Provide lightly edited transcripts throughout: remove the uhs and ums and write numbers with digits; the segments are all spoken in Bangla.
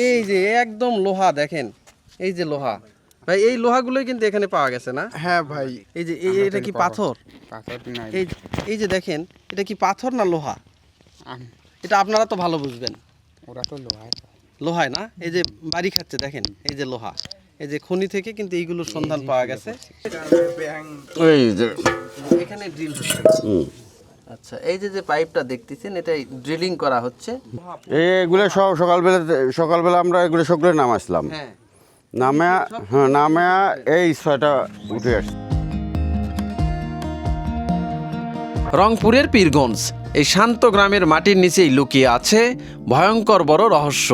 এই যে একদম লোহা দেখেন, এই যে লোহা ভাই, এই লোহাগুলোই কিন্তু এখানে পাওয়া গেছে না? হ্যাঁ ভাই, এই যে এটা কি পাথর? পাথর নাই। এই যে দেখেন, এটা কি পাথর না লোহা? এটা আপনারা তো ভালো বুঝবেন। ওরা তো লোহায় লোহায় না? এই যে বাড়ি খাচ্ছে দেখেন, এই যে লোহা, এই যে খনি থেকে কিন্তু এইগুলোর সন্ধান পাওয়া গেছে। এই যে এখানে ড্রিল হচ্ছে। আচ্ছা, এই যে যে পাইপটা দেখতেছেন, এটা ড্রিলিং করা হচ্ছে। এগুলো সব সকালবেলা আমরা এগুলো সবগুলো নামাইছিলাম। হ্যাঁ, নামে এই 6টা উঠে আসছে। রংপুরের পীরগঞ্জ এই শান্ত গ্রামের মাটির নিচেই লুকিয়ে আছে ভয়ঙ্কর বড় রহস্য,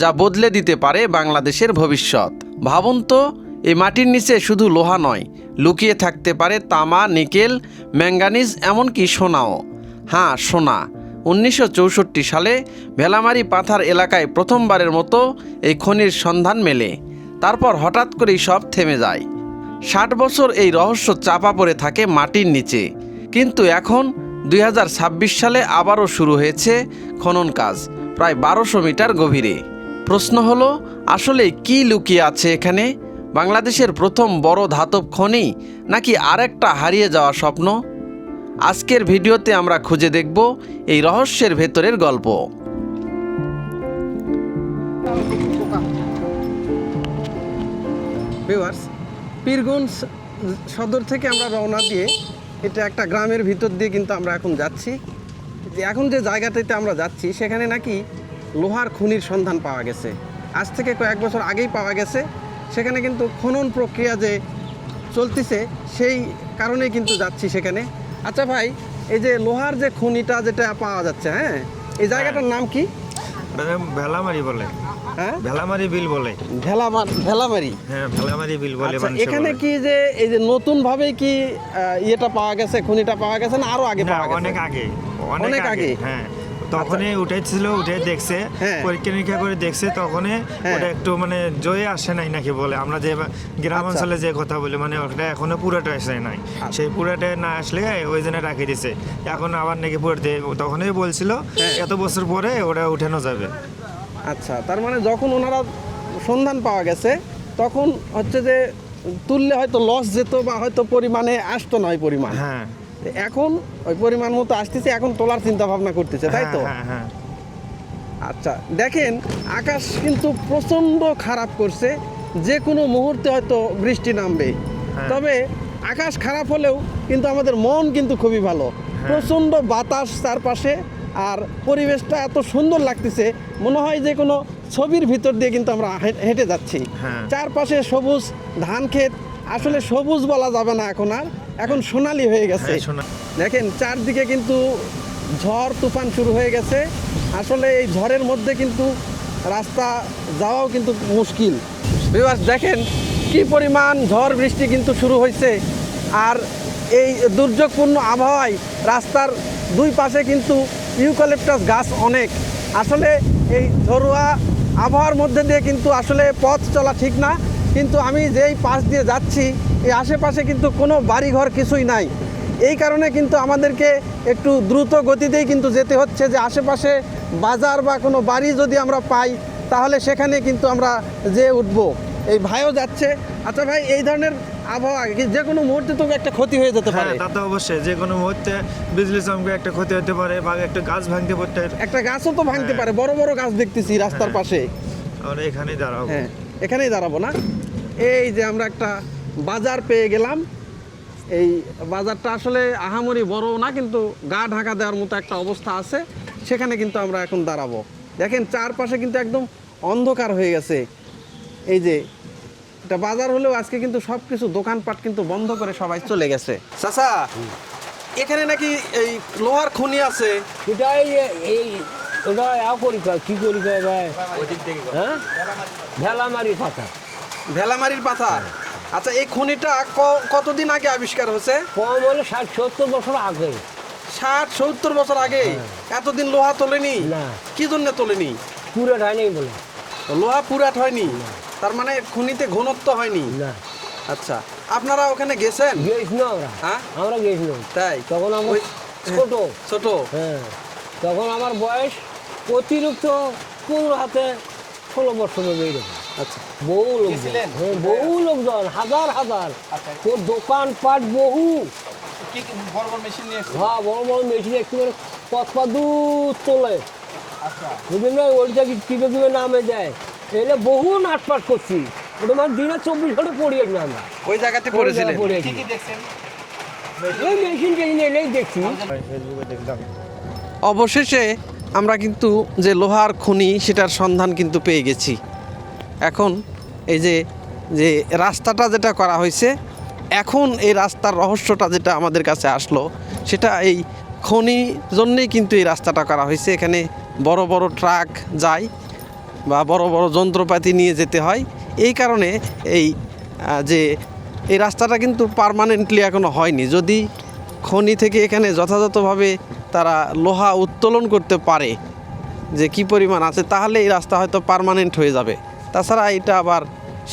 যা বদলে দিতে পারে বাংলাদেশের ভবিষ্যৎ। ভাবুন তো, এই মাটির নিচে শুধু লোহা নয়, লুকিয়ে থাকতে পারে তামা, নিকেল, ম্যাঙ্গানিজ, এমনকি সোনাও। হ্যাঁ, সোনা। 1964 সালে ভেলামারি পাথার এলাকায় প্রথমবারের মতো এই খনির সন্ধান মেলে। তারপর হঠাৎ করেই সব থেমে যায়। 60 বছর এই রহস্য চাপা পড়ে থাকে মাটির নিচে। কিন্তু এখন 2026 সালে আবারও শুরু হয়েছে খনন কাজ, প্রায় 1200 মিটার গভীরে। প্রশ্ন হলো, আসলে কি লুকিয়ে আছে এখানে? বাংলাদেশের প্রথম বড় ধাতব খনি, নাকি আরেকটা হারিয়ে যাওয়া স্বপ্ন? আজকের ভিডিওতে আমরা খুঁজে দেখব এই রহস্যের ভেতরের গল্প। ভিউয়ার্স, পীরগঞ্জ সদর থেকে আমরা রওনা দিয়ে এটা একটা গ্রামের ভিতর দিয়ে কিন্তু আমরা এখন যাচ্ছি। এখন যে জায়গাটাতে আমরা যাচ্ছি সেখানে নাকি লোহার খনির সন্ধান পাওয়া গেছে। আজ থেকে কয়েক বছর আগেই পাওয়া গেছে। সেখানে কিন্তু খনন প্রক্রিয়া যে চলতেছে, সেই কারণেই কিন্তু যাচ্ছি সেখানে। আচ্ছা ভাই, এই যে লোহার যে খনিটা যেটা পাওয়া যাচ্ছে, হ্যাঁ, এই জায়গাটার নাম কি? ভেলামারি বলে। হ্যাঁ, ভেলামারি বিল বলে। ভেলামারি। হ্যাঁ, ভেলামারি বিল বলে। আচ্ছা, এখানে কি যে এই যে নতুন ভাবে কি ইয়েটা পাওয়া গেছে, খনিটা পাওয়া গেছে, না আরো আগে পাওয়া গেছে? অনেক আগে। হ্যাঁ, তখনই উঠেছিল, উঠে দেখছে, হ্যাঁ, পরীক্ষা নিরীক্ষা করে দেখছে, তখনই ওটা একটু মানে জয়ে আসে নাই নাকি বলে। আমরা যে গ্রাম অঞ্চলে যে কথা বলি, মানে ওটা এখনো পুরোটা আসে নাই। সেই পুরোটা না আসলে ওই জন্য রাখি দিছে। এখন আবার নাকি পুরোতে, তখনই বলছিল এত বছর পরে ওটা উঠানো যাবে। আচ্ছা, তার মানে যখন ওনারা সন্ধান পাওয়া গেছে তখন হচ্ছে যে তুললে হয়তো লস যেত, বা হয়তো পরিমাণে আসতো না ওই পরিমাণ। হ্যাঁ, এখন ওই পরিমাণ মতো আসতেছে, এখন তোলার চিন্তা ভাবনা করতেছে, তাই তো? হ্যাঁ। আচ্ছা, দেখেন আকাশ কিন্তু প্রচণ্ড খারাপ করছে, যে কোনো মুহূর্তে হয়তো বৃষ্টি নামবে। তবে আকাশ খারাপ হলেও কিন্তু আমাদের মন কিন্তু খুবই ভালো। প্রচণ্ড বাতাস চারপাশে, আর পরিবেশটা এত সুন্দর লাগতেছে, মনে হয় যে কোনো ছবির ভিতর দিয়ে কিন্তু আমরা হেঁটে যাচ্ছি। চারপাশে সবুজ ধান ক্ষেত, আসলে সবুজ বলা যাবে না এখন আর, এখন সোনালি হয়ে গেছে। দেখেন চারদিকে কিন্তু ঝড় তুফান শুরু হয়ে গেছে। আসলে এই ঝড়ের মধ্যে কিন্তু রাস্তা যাওয়াও কিন্তু মুশকিল। ভিউয়ার্স, দেখেন কি পরিমাণ ঝড় বৃষ্টি কিন্তু শুরু হয়েছে, আর এই দুর্যোগপূর্ণ আবহাওয়ায় রাস্তার দুই পাশে কিন্তু ইউক্যালিপটাস গাছ অনেক। আসলে এই ঝড়ুয়া আবহাওয়ার মধ্যে দিয়ে কিন্তু আসলে পথ চলা ঠিক না। কিন্তু আমি যেই পাশ দিয়ে যাচ্ছি, এই আশেপাশে কিন্তু কোনো বাড়িঘর কিছুই নাই। এই কারণে কিন্তু আমাদেরকে একটু দ্রুত গতিতেই কিন্তু যেতে হচ্ছে, যে আশেপাশে বাজার বা কোনো বাড়ি যদি আমরা পাই তাহলে সেখানে কিন্তু আমরা যেয়ে উঠবো। এই ভাইও যাচ্ছে। আচ্ছা ভাই, এই ধরনের আবহাওয়া যে কোনো মুহূর্তে তো একটা ক্ষতি হয়ে যেতে পারে। তা তো অবশ্যই, যে কোনো মুহূর্তে বিজলি চমকে একটা ক্ষতি হতে পারে, বা একটা গাছ ভাঙতে পারে। একটা গাছও তো ভাঙতে পারে, বড় বড় গাছ দেখতেছি রাস্তার পাশে। আমরা এখানেই দাঁড়াবো। হ্যাঁ, এখানেই দাঁড়াবো না? এই যে আমরা একটা বাজার পেয়ে গেলাম। এই বাজারটা আসলে আহামরি বড় না, কিন্তু গা ঢাকা দেওয়ার মতো একটা অবস্থা আছে। সেখানে কিন্তু আমরা এখন দাঁড়াবো। দেখেন চারপাশে কিন্তু একদম অন্ধকার হয়ে গেছে। এই যে এটা বাজার হলেও আজকে কিন্তু সব কিছু দোকানপাট কিন্তু বন্ধ করে সবাই চলে গেছে। চাচা, এখানে নাকি এই লোহার খনি আছে? ভেলামারির পাথর। আচ্ছা, এই খনিটা কতদিন আগে আবিষ্কার হয়েছে? কম হলে 60-70 বছর আগে। 60-70 বছর আগে? এতদিন লোহা তোলেনি? না। কি জন্য তোলেনি? পুরাট হয়নি বলে। লোহা পুরাট হয়নি, তার মানে খনিতে ঘনত্ব হয়নি। না। আচ্ছা, আপনারা ওখানে গেছেন? গেছিলাম আমরা। হ্যাঁ, আমরা গেছিলাম। তাই? তখন আমরা ছোট। ছোট। হ্যাঁ, তখন আমার বয়স অতিরিক্ত 15 হাতে 16 বছর হবে এইরকম। আচ্ছা বহু লোকজন, হ্যাঁ, বহু লোকজন, হাজার হাজার। তোর দোকানপাট বহু। কি বড় বড় মেশিন নিয়ে হ্যাঁ, বড় বড় মেশিন একেবারে কত দূর তোলে। আচ্ছা বুঝলেন না, ওইটা টিপে টিপে নামে যায়। এলে বহু নাটপাট করছি, ওটা মানে দিনে 24 ঘন্টা পড়িয়ে না আমরা ওই জায়গাতে পড়েছিলেন পড়েছি। দেখছেন? ওই মেশিন টেশিন এলেই দেখছি। অবশেষে আমরা কিন্তু যে লোহার খনি সেটার সন্ধান কিন্তু পেয়ে গেছি। এখন এই যে যে রাস্তাটা যেটা করা হয়েছে, এখন এই রাস্তার রহস্যটা যেটা আমাদের কাছে আসলো, সেটা এই খনি জন্যেই কিন্তু এই রাস্তাটা করা হয়েছে। এখানে বড় বড় ট্রাক যায় বা বড় বড় যন্ত্রপাতি নিয়ে যেতে হয়। এই কারণে এই যে এই রাস্তাটা কিন্তু পার্মানেন্টলি এখনও হয়নি। যদি খনি থেকে এখানে যথাযথভাবে তারা লোহা উত্তোলন করতে পারে যে কি পরিমাণ আছে, তাহলে এই রাস্তা হয়তো পার্মানেন্ট হয়ে যাবে। তাছাড়া এটা আবার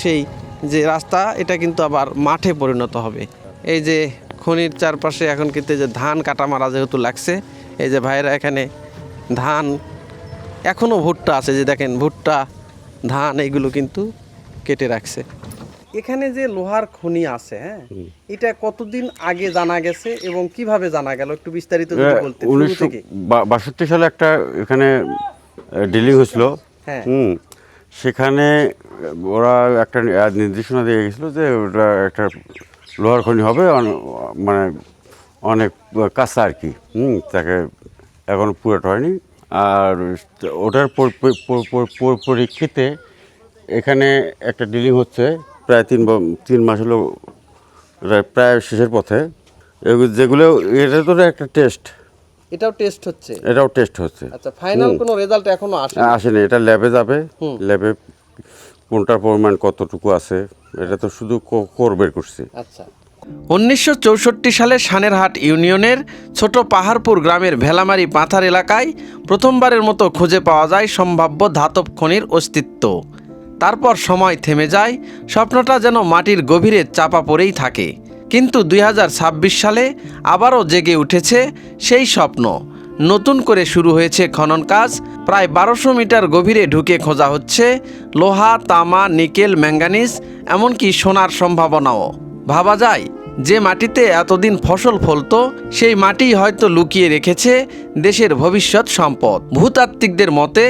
সেই যে রাস্তা, এটা কিন্তু আবার মাঠে পরিণত হবে। এই যে খনির চারপাশে এখন কিন্তু এই যে ধান কাটা মারা যেহেতু লাগছে, এই যে ভাইরা এখানে ধান, এখনও ভুট্টা আছে, যে দেখেন ভুট্টা, ধান, এইগুলো কিন্তু কেটে রাখছে। এখানে যে লোহার খনি আছে, হ্যাঁ, এটা কতদিন আগে জানা গেছে এবং কিভাবে জানা গেল একটু বিস্তারিত যদি বলতে। শুরু থেকে 1962 সালে একটা এখানে ডিলিং হয়েছিল। হ্যাঁ। সেখানে ওরা একটা নির্দেশনা দিয়ে গেছিলো যে ওটা একটা লোহার খনি হবে, মানে অনেক কাঁচা আর কি। তাকে এখনো পুরোটা হয়নি। আর ওটার পরিপ্রেক্ষিতে এখানে একটা ডিলিং হচ্ছে প্রায় 3 মাস হলো, প্রায় শেষের পথে। যেগুলো এটা তো একটা টেস্ট, এটাও টেস্ট হচ্ছে। এটাও টেস্ট হচ্ছে। আচ্ছা, ফাইনাল কোনো রেজাল্ট এখনো আসেনি। এটা ল্যাবে যাবে, ল্যাবে কোনটার পরিমাণ কতটুকু আছে এটা তো শুধু কোর বের করছে। আচ্ছা। 1964 সালে সানেরহাট ইউনিয়নের ছোট পাহাড়পুর গ্রামের ভেলামারি পাথার এলাকায় প্রথমবারের মতো খুঁজে পাওয়া যায় সম্ভাব্য ধাতব খনির অস্তিত্ব। তারপর সময় থেমে যায়, স্বপ্নটা যেন মাটির গভীরে চাপা পড়েই থাকে। কিন্তু 2026 সালে আবারও জেগে উঠেছে সেই স্বপ্ন। নতুন করে শুরু হয়েছে খনন কাজ। প্রায় 1200 মিটার গভীরে ঢুকে খোঁজা হচ্ছে লোহা, তামা, নিকেল, ম্যাঙ্গানিজ, এমনকি সোনার সম্ভাবনাও। ভাবা যায়, যে মাটিতে এতদিন ফসল ফলতো, সেই মাটি হয়তো লুকিয়ে রেখেছে দেশের ভবিষ্যৎ সম্পদ। ভূতাত্ত্বিকদের মতে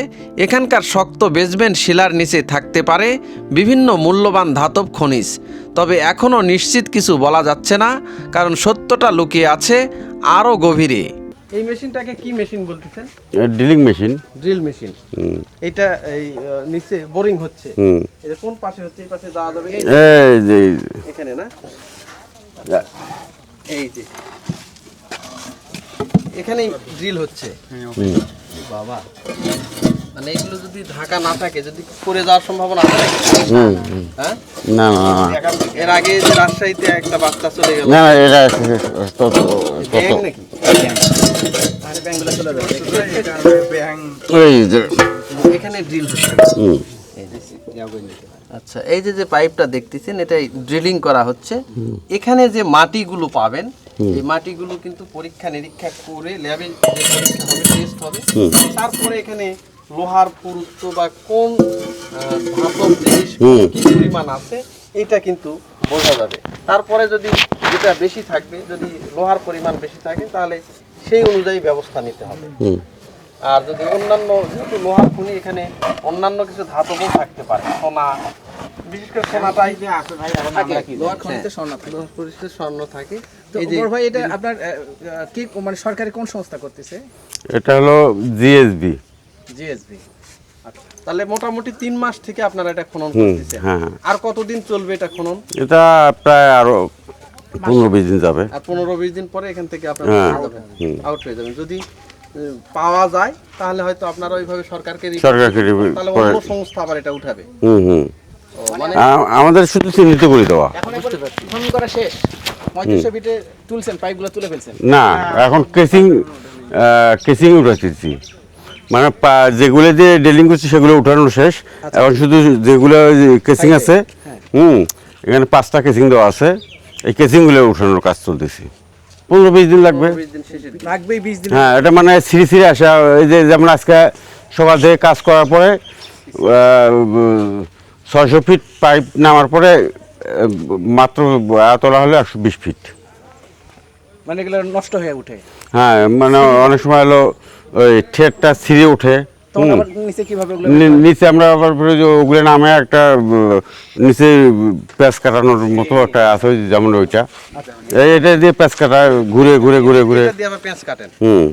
এখানকার শক্ত বেসমেন্ট শিলার নিচে থাকতে পারে বিভিন্ন মূল্যবান ধাতব খনিজ। তবে এখনও নিশ্চিত কিছু বলা যাচ্ছে না, কারণ সত্যটা লুকিয়ে আছে আরও গভীরে। এই মেশিনটাকে কি মেশিন বলতেছেন? Drilling machine. Drill machine. এটা এই নিচে বোরিং হচ্ছে। এটা কোন পাশে হচ্ছে? এই পাশে যাওয়া যাবে? এই যে এখানে না, এই যে এখানেই ড্রিল হচ্ছে। বাবা, মানে এগুলো যদি ঢাকা না থাকে, যদি পড়ে যাওয়ার সম্ভাবনা আছে নাকি? হ্যাঁ, না না এর আগে যে রাজশাহীতে একটা বাচ্চা চলে গেল, না, এটা ব্যাং নাকি? আরে ব্যাংগুলো চলে যাবে। ওই যে এখানে ড্রিল হচ্ছে। আচ্ছা, এই যে যে পাইপটা দেখতেছেন, এটাই ড্রিলিং করা হচ্ছে। এখানে যে মাটিগুলো পাবেন, এই মাটিগুলো কিন্তু পরীক্ষা নিরীক্ষা করে ল্যাবে যে পরীক্ষা হবে, টেস্ট হবে, তারপরে এখানে লোহার পুরুত্ব বা কোন ধাতব জিনিস কি পরিমাণ আছে এটা কিন্তু বোঝা যাবে। তারপরে যদি যেটা বেশি থাকবে, যদি লোহার পরিমাণ বেশি থাকে, তাহলে সেই অনুযায়ী ব্যবস্থা নিতে হবে। আর যদি অন্যান্য, যেহেতু লোহার খনি, এখানে অন্যান্য কিছু ধাতবও থাকতে পারে, সোনা, বিশেষ করে সোনাটাই থাকে। লোহার খনিতে স্বর্ণ থাকে। লোহার খনিতে স্বর্ণ থাকে। তো এই যে ওমর ভাই, এটা আপনার কি মানে সরকারি কোন সংস্থা করতেছে? এটা হলো জিএসবি। জিএসবি। আচ্ছা, তাহলে মোটামুটি 3 মাস থেকে আপনারা এটা খনন করতেছেন। হ্যাঁ। আর কতদিন চলবে এটা খনন? এটা প্রায় আরো 15-20 দিন যাবে। আর 15-20 দিন পরে এখান থেকে আপনারা হ্যাঁ। আউট হয়ে যাবেন। যদি পাওয়া যায় তাহলে হয়তো আপনারা ওইভাবে সরকারকে তাহলে অন্য সংস্থা আবার এটা উঠাবে। মানে আমাদের শুধু চিহ্নিত করে দেওয়া। এখন খনন করা শেষ, 3500 ফিটে তুলছেন, পাইপগুলো তুলে ফেলছেন? না, এখন কেসিং উঠাচ্ছি। মানে যেগুলো দিয়ে ড্রিলিং করছি সেগুলো উঠানো শেষ। এখন শুধু যেগুলো কেসিং আছে, এখানে 5টা কেসিং দেওয়া আছে, এই কেসিংগুলো উঠানোর কাজ চলতেছে। 15-20 দিন লাগবে। 20 দিন। হ্যাঁ, এটা মানে সিঁড়ি আসা। এই যে যেমন আজকে সকাল থেকে কাজ করার পরে 600 ফিট পাইপ নামার পরে মাত্র তোলা হলো 120 ফিট। মানে এগুলো নষ্ট হয়ে উঠে, হ্যাঁ মানে অনেক সময় হলো ওই ঠেটটা ছিঁড়ে ওঠে। তখন আবার নিচে কিভাবে ওগুলো নিচে আমরা আবার পরে যে ওগুলো নামে একটা নিচে প্যাঁচ কাটানোর মতো একটা আছে যেমন ওইটা, এটা দিয়ে প্যাঁচ কাটা ঘুরে ঘুরে ঘুরে ঘুরে। এটা দিয়ে আবার পেঁচ কাটেন? হুম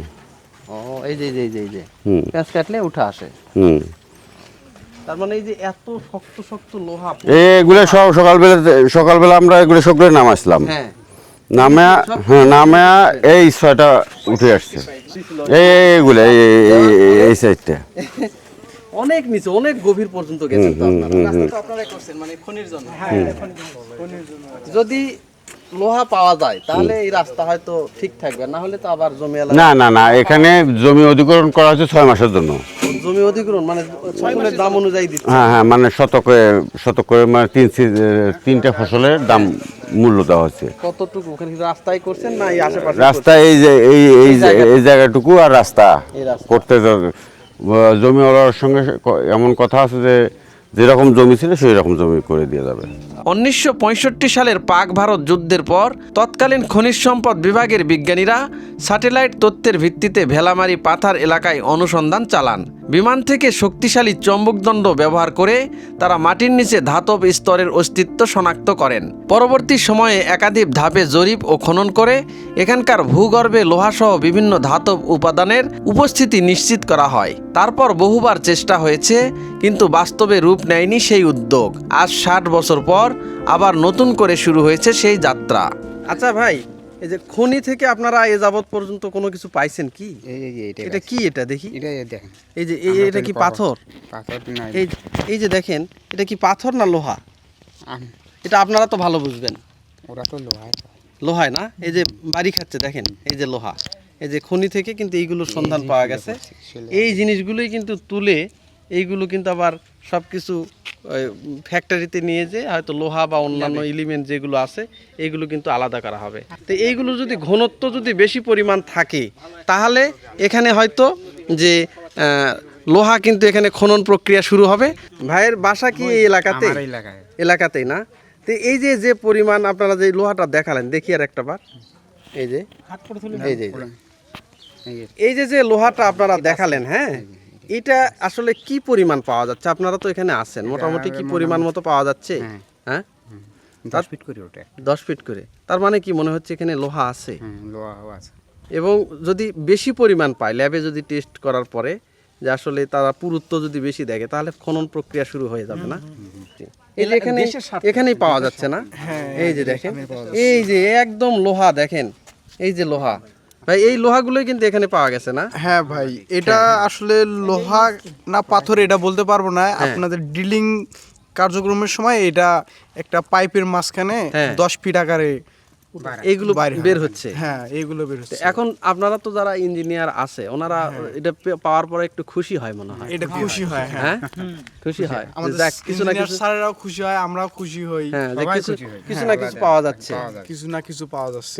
ও এই যে হুম পেঁচ কাটলে উঠে আসে। হুম তার মানে এই যে এত শক্ত শক্ত লোহা, এগুলো সব সকালবেলা আমরা এগুলো সবগুলো নামাইছিলাম। হ্যাঁ, নামে এই 6টা উঠে আসছে এইগুলো এই সাইডটা। অনেক নিচে অনেক গভীর পর্যন্ত গেছে তো আপনারা। রাস্তা তো আপনারাই করছেন মানে খনির জন্য। যদি লোহা পাওয়া যায় তাহলে এই রাস্তা হয়তো ঠিক থাকবে, না হলে তো আবার জমি এলাকা না এখানে জমি অধিগ্রহণ করা হচ্ছে 6 মাসের জন্য। জমি অধিগ্রহণ মানে সকলের দাম অনুযায়ী দিচ্ছে। হ্যাঁ মানে শতকে মানে 3টে ফসলের দাম মূল্য দেওয়া হচ্ছে। কতটুকু ওখানে কি রাস্তায় করছেন না এই আশেপাশে? রাস্তা এই যে এই জায়গাটুকু আর রাস্তা করতে জমিওয়ালার সঙ্গে এমন কথা আছে যে যেরকম জমি ছিল সেই রকম জমি করে দিয়ে যাবে। 1965 সালের পাক ভারত যুদ্ধের পর তৎকালীন খনিজ সম্পদ বিভাগের বিজ্ঞানীরা স্যাটেলাইট তথ্যের ভিত্তিতে ভেলামারি পাথার এলাকায় অনুসন্ধান চালান। বিমান থেকে শক্তিশালী চৌম্বকদণ্ড ব্যবহার করে তারা মাটির নিচে ধাতব স্তরের অস্তিত্ব শনাক্ত করেন। পরবর্তী সময়ে একাধিক ধাপে জরিপ ও খনন করে এখানকার ভূগর্ভে লোহাসহ বিভিন্ন ধাতব উপাদানের উপস্থিতি নিশ্চিত করা হয়। তারপর বহুবার চেষ্টা হয়েছে, কিন্তু বাস্তবে রূপ নেয়নি সেই উদ্যোগ। আজ 60 বছর পর আবার নতুন করে শুরু হয়েছে সেই যাত্রা। আচ্ছা ভাই, এই যে খনি থেকে আপনারা এ যাবৎ পর্যন্ত কোনো কিছু পাইছেন কি? এটা কি, এটা দেখি। দেখেন এই যে এটা কি পাথর? এই যে দেখেন, এটা কি পাথর না লোহা? এটা আপনারা তো ভালো বুঝবেন। ওরা তো লোহায় না? এই যে বাড়ি খাচ্ছে দেখেন, এই যে লোহা। এই যে খনি থেকে কিন্তু এইগুলোর সন্ধান পাওয়া গেছে। এই জিনিসগুলোই কিন্তু তুলে এইগুলো কিন্তু আবার সব কিছু ফ্যাক্টরিতে নিয়ে যে হয়তো লোহা বা অন্যান্য এলিমেন্ট যেগুলো আছে এইগুলো কিন্তু আলাদা করা হবে। তো এইগুলো যদি ঘনত্ব যদি বেশি পরিমাণ থাকে তাহলে এখানে হয়তো যে লোহা কিন্তু এখানে খনন প্রক্রিয়া শুরু হবে। ভাইয়ের বাসা কি এই এলাকাতে? এলাকাতেই না? তো এই যে পরিমাণ আপনারা যে লোহাটা দেখালেন, দেখি আর একটা বার। এই যে এই যে লোহাটা আপনারা দেখালেন, হ্যাঁ, এটা আসলে কি পরিমাণ পাওয়া যাচ্ছে? আপনারা তো এখানে আছেন, মোটামুটি কি পরিমাণ মতো পাওয়া যাচ্ছে? হ্যাঁ 10 ফিট করে ওঠে। 10 ফিট করে। তার মানে কি মনে হচ্ছে এখানে লোহা আছে? লোহাও আছে। এবং যদি বেশি পরিমাণ পায়, ল্যাবে যদি টেস্ট করার পরে যে আসলে তারা পুরুত্ব যদি বেশি দেখে, তাহলে খনন প্রক্রিয়া শুরু হয়ে যাবে না? এই যে এখানেই পাওয়া যাচ্ছে না? এই যে দেখেন, এই যে একদম লোহা দেখেন, এই যে লোহা। ভাই এই লোহাগুলোই কিন্তু এখানে পাওয়া গেছে না? হ্যাঁ ভাই, এটা আসলে লোহা না পাথর এটা বলতে পারবো না। আপনাদের ড্রিলিং কার্যক্রমের সময় এটা একটা পাইপের মাঝখানে 10 ফিট আকারে এইগুলো বের হচ্ছে। হ্যাঁ, এইগুলো বের হচ্ছে। এখন আপনারা তো যারা ইঞ্জিনিয়ার আছে, ওনারা এটা পাওয়ার পরে একটু খুশি হয় মনে হয়। এটা খুশি হয়, হ্যাঁ খুশি হয়। আমাদের কিছু না কিছু স্যারেরাও খুশি হয়, আমরাও খুশি হই। হ্যাঁ, কিছু না কিছু পাওয়া যাচ্ছে। কিছু না কিছু পাওয়া যাচ্ছে।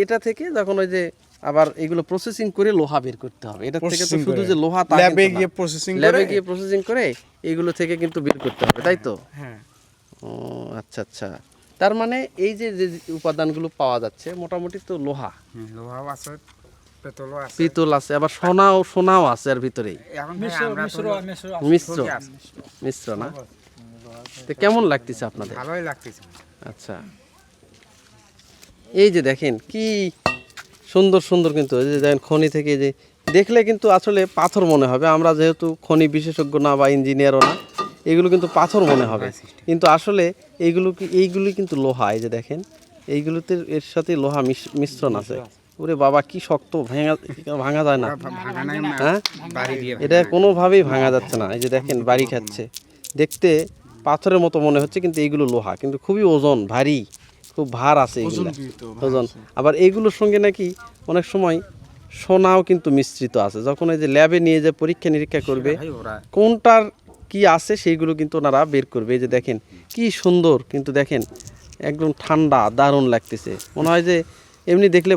এটা থেকে যখন ওই যে আবার এগুলো প্রসেসিং করে লোহা বের করতে হবে। এটা থেকে তো শুধু যে লোহা তা ল্যাবে গিয়ে প্রসেসিং করে এইগুলো থেকে কিন্তু বের করতে হবে, তাই তো? হ্যাঁ। ও আচ্ছা আচ্ছা। তার মানে এই যে উপাদানগুলো পাওয়া যাচ্ছে মোটামুটি তো লোহা, লোহাও আছে, পিতল আছে, আবার সোনাও আছে এর ভিতরেই। মিশ্র না? তো কেমন লাগতেছে আপনাদের? ভালোই লাগতেছে। আচ্ছা, এই যে দেখেন কি সুন্দর সুন্দর, কিন্তু এই যে দেখেন খনি থেকে যে দেখলে কিন্তু আসলে পাথর মনে হবে। আমরা যেহেতু খনি বিশেষজ্ঞ না বা ইঞ্জিনিয়ারও না, এগুলো কিন্তু পাথর মনে হবে, কিন্তু আসলে এইগুলি কিন্তু লোহা। এই যে দেখেন, এইগুলোতে এর সাথে লোহা মিশ্রণ আছে। ওরে বাবা, কি শক্ত, ভাঙা যায় না। হ্যাঁ, এটা কোনোভাবেই ভাঙা যাচ্ছে না। এই যে দেখেন বাড়ি খাচ্ছে, দেখতে পাথরের মতো মনে হচ্ছে, কিন্তু এইগুলো লোহা, কিন্তু খুবই ওজন, ভারী, খুব ভার আছে এইগুলো, ওজন। আবার এইগুলোর সঙ্গে নাকি অনেক সময় সোনাও কিন্তু মিশ্রিত আছে। যখন এই যে ল্যাবে নিয়ে যে পরীক্ষা নিরীক্ষা করবে কোনটার কি আছে সেইগুলো কিন্তু ওনারা বের করবে। এই যে দেখেন কি সুন্দর, কিন্তু দেখেন একদম ঠান্ডা, দারুণ লাগতেছে। মনে হয় যে এমনি দেখলে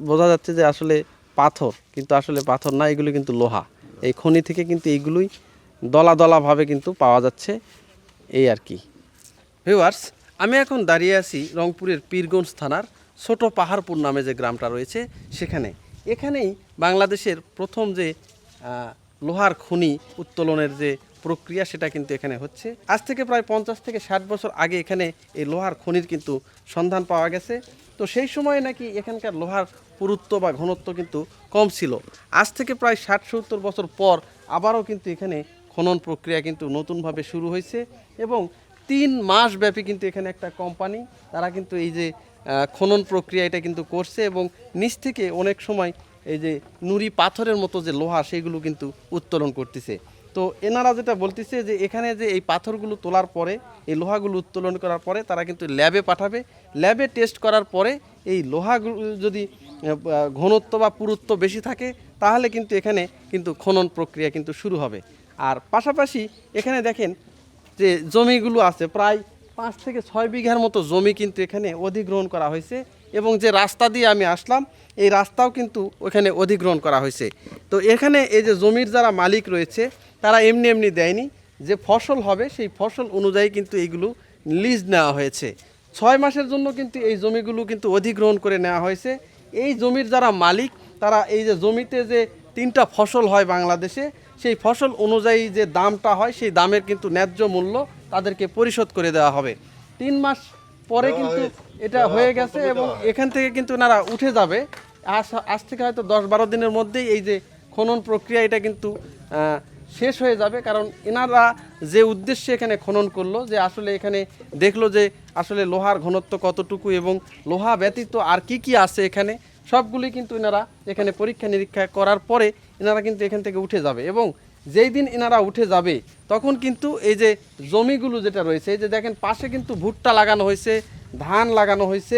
বোঝা যাচ্ছে যে আসলে পাথর, কিন্তু আসলে পাথর না, এগুলো কিন্তু লোহা। এই খনি থেকে কিন্তু এইগুলোই দলা দলাভাবে কিন্তু পাওয়া যাচ্ছে, এই আর কি। ভিউয়ার্স, আমি এখন দাঁড়িয়ে আছি রংপুরের পীরগঞ্জ থানার ছোট পাহাড়পুর নামে যে গ্রামটা রয়েছে সেখানে। এখানেই বাংলাদেশের প্রথম যে লোহার খনি উত্তোলনের যে প্রক্রিয়া সেটা কিন্তু এখানে হচ্ছে। আজ থেকে প্রায় 50 থেকে 60 বছর আগে এখানে এই লোহার খনির কিন্তু সন্ধান পাওয়া গেছে। তো সেই সময়ে নাকি এখানকার লোহার পুরুত্ব বা ঘনত্ব কিন্তু কম ছিল। আজ থেকে প্রায় 60-70 বছর পর আবারও কিন্তু এখানে খনন প্রক্রিয়া কিন্তু নতুনভাবে শুরু হয়েছে এবং 3 মাস ব্যাপী কিন্তু এখানে একটা কোম্পানি তারা কিন্তু এই যে খনন প্রক্রিয়া এটা কিন্তু করছে এবং নিচ থেকে অনেক সময় এই যে নুড়ি পাথরের মতো যে লোহা সেগুলো কিন্তু উত্তোলন করতেছে। তো এনারা যেটা বলতেছে যে এখানে যে এই পাথরগুলো তোলার পরে এই লোহাগুলো উত্তোলন করার পরে তারা কিন্তু ল্যাবে পাঠাবে, ল্যাবে টেস্ট করার পরে এই লোহাগুলো যদি ঘনত্ব বা পুরুত্ব বেশি থাকে তাহলে কিন্তু এখানে কিন্তু খনন প্রক্রিয়া কিন্তু শুরু হবে। আর পাশাপাশি এখানে দেখেন যে জমিগুলো আছে প্রায় 5 থেকে 6 বিঘার মতো জমি কিন্তু এখানে অধিগ্রহণ করা হয়েছে এবং যে রাস্তা দিয়ে আমি আসলাম এই রাস্তাও কিন্তু ওখানে অধিগ্রহণ করা হয়েছে। তো এখানে এই যে জমির যারা মালিক রয়েছে তারা এমনি এমনি দেয়নি, যে ফসল হবে সেই ফসল অনুযায়ী কিন্তু এইগুলো লিজ নেওয়া হয়েছে। 6 মাসের জন্য কিন্তু এই জমিগুলো কিন্তু অধিগ্রহণ করে নেওয়া হয়েছে। এই জমির যারা মালিক তারা এই যে জমিতে যে 3টা ফসল হয় বাংলাদেশে সেই ফসল অনুযায়ী যে দামটা হয় সেই দামের কিন্তু ন্যায্য মূল্য তাদেরকে পরিশোধ করে দেওয়া হবে। 3 মাস পরে কিন্তু এটা হয়ে গেছে এবং এখান থেকে কিন্তু এনারা উঠে যাবে। আজ থেকে হয়তো 10-12 দিনের মধ্যেই এই যে খনন প্রক্রিয়া এটা কিন্তু শেষ হয়ে যাবে। কারণ এনারা যে উদ্দেশ্যে এখানে খনন করলো যে আসলে এখানে দেখলো যে আসলে লোহার ঘনত্ব কতটুকু এবং লোহা ব্যতীত আর কি আছে এখানে সবগুলি কিন্তু এনারা এখানে পরীক্ষা নিরীক্ষা করার পরে এনারা কিন্তু এখান থেকে উঠে যাবে এবং যেই দিন এনারা উঠে যাবে তখন কিন্তু এই যে জমিগুলো যেটা রয়েছে এই যে দেখেন পাশে কিন্তু ভুট্টা লাগানো হয়েছে, ধান লাগানো হয়েছে।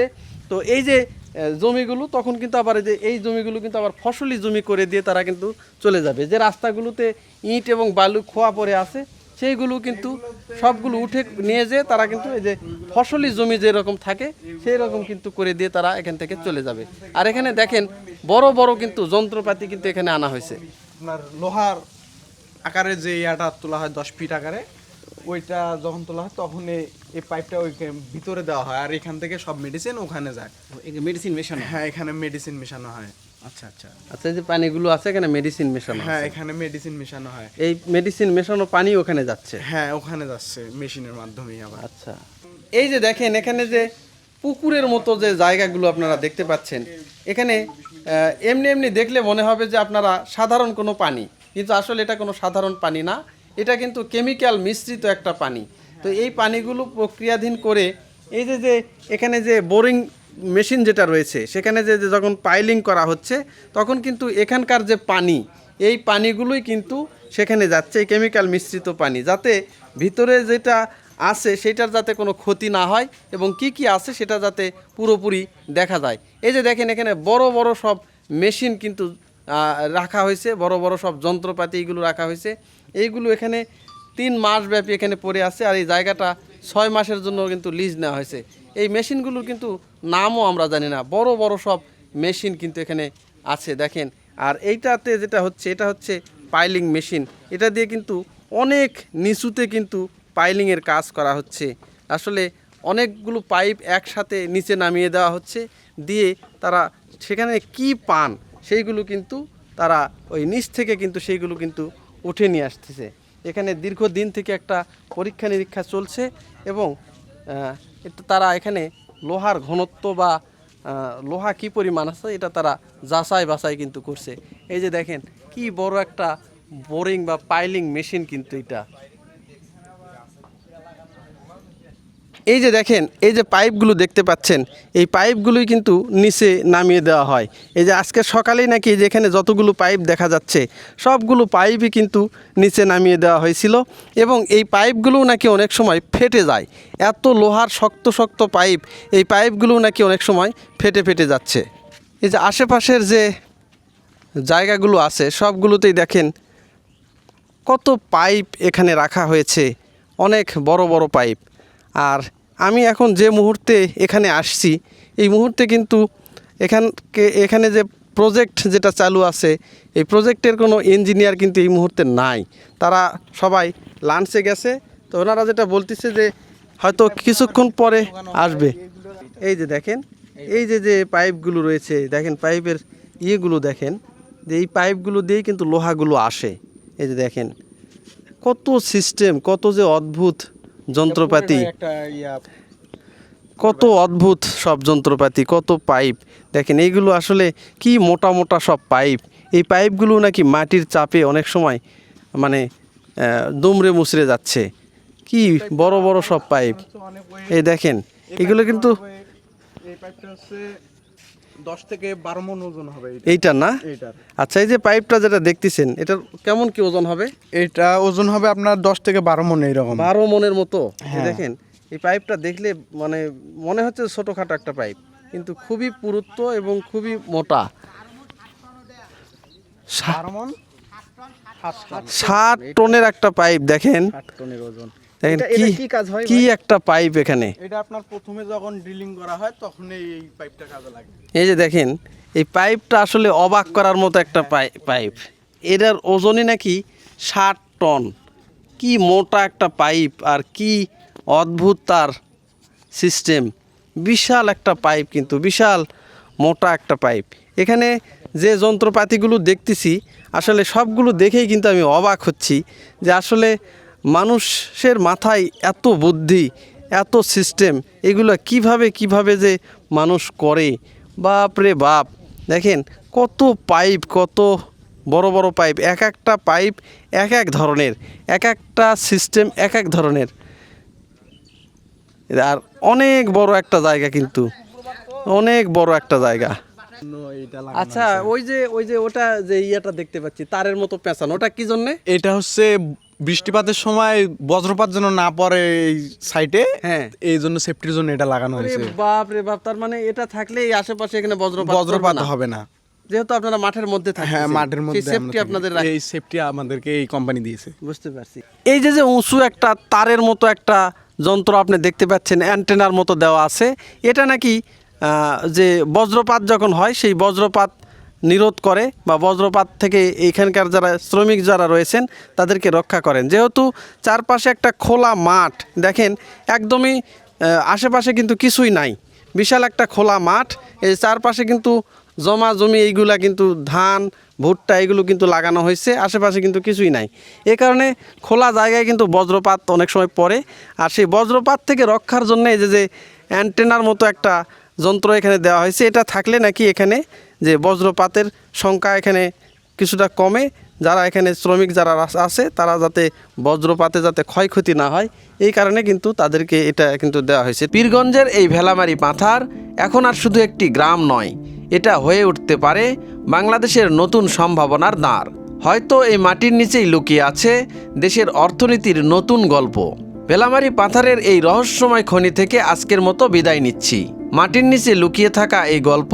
তো এই যে জমিগুলো তখন কিন্তু আবার এই জমিগুলো কিন্তু আবার ফসলি জমি করে দিয়ে তারা কিন্তু চলে যাবে। যে রাস্তাগুলোতে ইট এবং বালু খোয়া পড়ে আছে সেইগুলো কিন্তু সবগুলো উঠে নিয়ে যেয়ে তারা কিন্তু এই যে ফসলি জমি যেরকম থাকে সেই রকম কিন্তু করে দিয়ে তারা এখান থেকে চলে যাবে। আর এখানে দেখেন বড় বড় কিন্তু যন্ত্রপাতি কিন্তু এখানে আনা হয়েছে। আপনার লোহার আকারে যে ইয়াটা তোলা হয় 10 ফিট আকারে, ওইটা যখন তোলা হয় তখন এই পাইপটা ওই ভিতরে দেওয়া হয় আর এখান থেকে সব মেডিসিন ওখানে যায়। মেডিসিন মেশানো? হ্যাঁ, এখানে মেডিসিন মেশানো হয়। আচ্ছা আচ্ছা আচ্ছা, এই যে পানিগুলো আছে এখানে মেডিসিন মেশানো? হ্যাঁ, এখানে মেডিসিন মেশানো হয়। এই মেডিসিন মেশানো পানি ওখানে যাচ্ছে? হ্যাঁ, ওখানে যাচ্ছে মেশিনের মাধ্যমেই আবার। আচ্ছা, এই যে দেখেন এখানে যে পুকুরের মতো যে জায়গাগুলো আপনারা দেখতে পাচ্ছেন এখানে এমনি এমনি দেখলে মনে হবে যে আপনারা সাধারণ কোনো পানি, কিন্তু আসলে এটা কোনো সাধারণ পানি না, এটা কিন্তু কেমিক্যাল মিশ্রিত একটা পানি। তো এই পানিগুলো প্রক্রিয়াধীন করে এই যে এখানে যে বোরিং মেশিন যেটা রয়েছে সেখানে যে যখন পাইলিং করা হচ্ছে তখন কিন্তু এখানকার যে পানি এই পানিগুলোই কিন্তু সেখানে যাচ্ছে, এই কেমিক্যাল মিশ্রিত পানি, যাতে ভিতরে যেটা আছে সেটার যাতে কোনো ক্ষতি না হয় এবং কি আছে সেটা যাতে পুরোপুরি দেখা যায়। এই যে দেখেন এখানে বড় বড় সব মেশিন কিন্তু রাখা হয়েছে, বড় বড় সব যন্ত্রপাতি এগুলো রাখা হয়েছে। এইগুলো এখানে 3 মাস ব্যাপী এখানে পড়ে আছে আর এই জায়গাটা 6 মাসের জন্য কিন্তু লিজ নেওয়া হয়েছে। এই মেশিনগুলোর কিন্তু নামও আমরা জানি না, বড় বড় সব মেশিন কিন্তু এখানে আছে দেখেন। আর এইটাতে যেটা হচ্ছে এটা হচ্ছে পাইলিং মেশিন, এটা দিয়ে কিন্তু অনেক নিচুতে কিন্তু পাইলিংয়ের কাজ করা হচ্ছে। আসলে অনেকগুলো পাইপ একসাথে নিচে নামিয়ে দেওয়া হচ্ছে, দিয়ে তারা সেখানে কি পান সেইগুলো কিন্তু তারা ওই নিচ থেকে কিন্তু সেইগুলো কিন্তু উঠে নিয়ে আসতেছে। এখানে দীর্ঘদিন থেকে একটা পরীক্ষা নিরীক্ষা চলছে এবং তারা এখানে লোহার ঘনত্ব বা লোহা কী পরিমাণ আছে এটা তারা যাচাই বাছাই কিন্তু করছে। এই যে দেখেন কি বড় একটা বোরিং বা পাইলিং মেশিন কিন্তু এটা। এই যে দেখেন এই যে পাইপগুলো দেখতে পাচ্ছেন এই পাইপগুলোই কিন্তু নিচে নামিয়ে দেওয়া হয়। এই যে আজকে সকালেই নাকি যেখানে যতগুলো পাইপ দেখা যাচ্ছে সবগুলো পাইপই কিন্তু নিচে নামিয়ে দেওয়া হয়েছিল এবং এই পাইপগুলোও নাকি অনেক সময় ফেটে যায়। এত লোহার শক্ত শক্ত পাইপ, এই পাইপগুলোও নাকি অনেক সময় ফেটে যাচ্ছে। এই যে আশেপাশের যে জায়গাগুলো আছে সবগুলোতেই দেখেন কত পাইপ এখানে রাখা হয়েছে, অনেক বড় বড় পাইপ। আর আমি এখন যে মুহূর্তে এখানে আসছি এই মুহূর্তে কিন্তু এখানে যে প্রজেক্ট যেটা চালু আছে এই প্রজেক্টের কোনো ইঞ্জিনিয়ার কিন্তু এই মুহূর্তে নাই, তারা সবাই লাঞ্চে গেছে। তো ওনারা যেটা বলতেছে যে হয়তো কিছুক্ষণ পরে আসবে। এই যে দেখেন, এই যে যে পাইপগুলো রয়েছে, দেখেন পাইপের ইয়েগুলো দেখেন, যে এই পাইপগুলো দিয়েই কিন্তু লোহাগুলো আসে। এই যে দেখেন কত সিস্টেম, কত যে অদ্ভুত যন্ত্রপাতি, কত অদ্ভুত সব যন্ত্রপাতি, কত পাইপ দেখেন। এইগুলো আসলে কি মোটা মোটা সব পাইপ। এই পাইপগুলো নাকি মাটির চাপে অনেক সময় মানে দুমড়ে মুচড়ে যাচ্ছে। কি বড় বড় সব পাইপ, এই দেখেন এগুলো কিন্তু এই পাইপটা হচ্ছে 10 থেকে 12 মণ ওজন হবে এইটা না? এইটার। আচ্ছা, এই যে পাইপটা যেটা দেখতেছেন এটার কেমন কি ওজন হবে? এটা ওজন হবে আপনার 10 থেকে 12 মণ এইরকম। 12 মণের মতো। এই হ্যাঁ। দেখেন এই পাইপটা দেখলে মানে মনে হচ্ছে ছোটোখাটো একটা পাইপ, কিন্তু খুবই পুরুত্ব এবং খুবই মোটা। 12 মণ 60 টনের একটা পাইপ দেখেন। 8 টনের ওজন। দেখেন এটা কি কি কাজ হয় কি একটা পাইপ এখানে। এটা আপনার প্রথমে যখন ড্রিলিং করা হয় তখন এই পাইপটা কাজে লাগে। এই যে দেখেন এই পাইপটা আসলে অবাক করার মতো একটা পাইপ। এটার ওজনই নাকি 60 টন। কি মোটা একটা পাইপ আর কি অদ্ভুত তার সিস্টেম। বিশাল একটা পাইপ, কিন্তু বিশাল মোটা একটা পাইপ। এখানে যে যন্ত্রপাতিগুলো দেখতেছি আসলে সবগুলো দেখেই কিন্তু আমি অবাক হচ্ছি যে আসলে মানুষের মাথায় এত বুদ্ধি, এত সিস্টেম, এগুলো কিভাবে যে মানুষ করে। বাপ রে বাপ, দেখেন কত পাইপ, কত বড় বড় পাইপ, এক একটা পাইপ এক এক ধরনের, এক একটা সিস্টেম এক এক ধরনের। আর অনেক বড় একটা জায়গা, কিন্তু অনেক বড় একটা জায়গা। আচ্ছা, ওই যে ওটা যে ইয়াটা দেখতে পাচ্ছি তারের মতো পেঁচানো, ওটা কি জন্যে? এটা হচ্ছে বৃষ্টিপাতের সময় বজ্রপাত যেন না পড়ে এই সাইডে, হ্যাঁ, এই জন্য সেফটির জন্য এটা লাগানো আরে হয়েছে। বাপ রে বাপ, তার মানে এটা থাকলে এই আশেপাশে এখানে বজ্রপাত হবে না, যেহেতু আপনারা মাঠের মধ্যে থাকেন। হ্যাঁ মাঠের মধ্যে সেফটি আপনাদের এই সেফটি আমাদেরকে এই কোম্পানি দিয়েছে। বুঝতে পারছি। এই যে উঁচু একটা তারের মতো একটা যন্ত্র আপনি দেখতে পাচ্ছেন, অ্যান্টেনার মতো দেওয়া আছে, এটা নাকি যে বজ্রপাত যখন হয় সেই বজ্রপাত নিরোধ করে বা বজ্রপাত থেকে এইখানকার যারা শ্রমিক যারা রয়েছেন তাদেরকে রক্ষা করেন। যেহেতু চারপাশে একটা খোলা মাঠ, দেখেন একদমই আশেপাশে কিন্তু কিছুই নাই, বিশাল একটা খোলা মাঠ। এই চারপাশে কিন্তু জমা জমি, এইগুলা কিন্তু ধান ভুট্টা এগুলো কিন্তু লাগানো হয়েছে, আশেপাশে কিন্তু কিছুই নাই। এ কারণে খোলা জায়গায় কিন্তু বজ্রপাত অনেক সময় পড়ে। আর সেই বজ্রপাত থেকে রক্ষার জন্য এই যে অ্যান্টেনার মতো একটা যন্ত্র এখানে দেওয়া হয়েছে, এটা থাকলে নাকি এখানে যে বজ্রপাতের সংখ্যা এখানে কিছুটা কমে। যারা এখানে শ্রমিক যারা আছে তারা যাতে বজ্রপাতে যাতে ক্ষয়ক্ষতি না হয়, এই কারণে কিন্তু তাদেরকে এটা কিন্তু দেওয়া হয়েছে। পীরগঞ্জের এই ভেলামারি পাথার এখন আর শুধু একটি গ্রাম নয়, এটা হয়ে উঠতে পারে বাংলাদেশের নতুন সম্ভাবনার দ্বার। হয়তো এই মাটির নিচেই লুকিয়ে আছে দেশের অর্থনীতির নতুন গল্প। ভেলামারি পাথারের এই রহস্যময় খনি থেকে আজকের মতো বিদায় নিচ্ছি। মাটির নিচে লুকিয়ে থাকা এই গল্প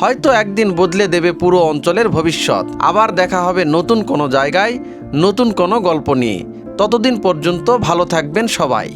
হয়তো একদিন বদলে দেবে পুরো অঞ্চলের ভবিষ্যৎ। আবার দেখা হবে নতুন কোনো জায়গায়, নতুন কোনো গল্প নিয়ে। ততদিন পর্যন্ত ভালো থাকবেন সবাই।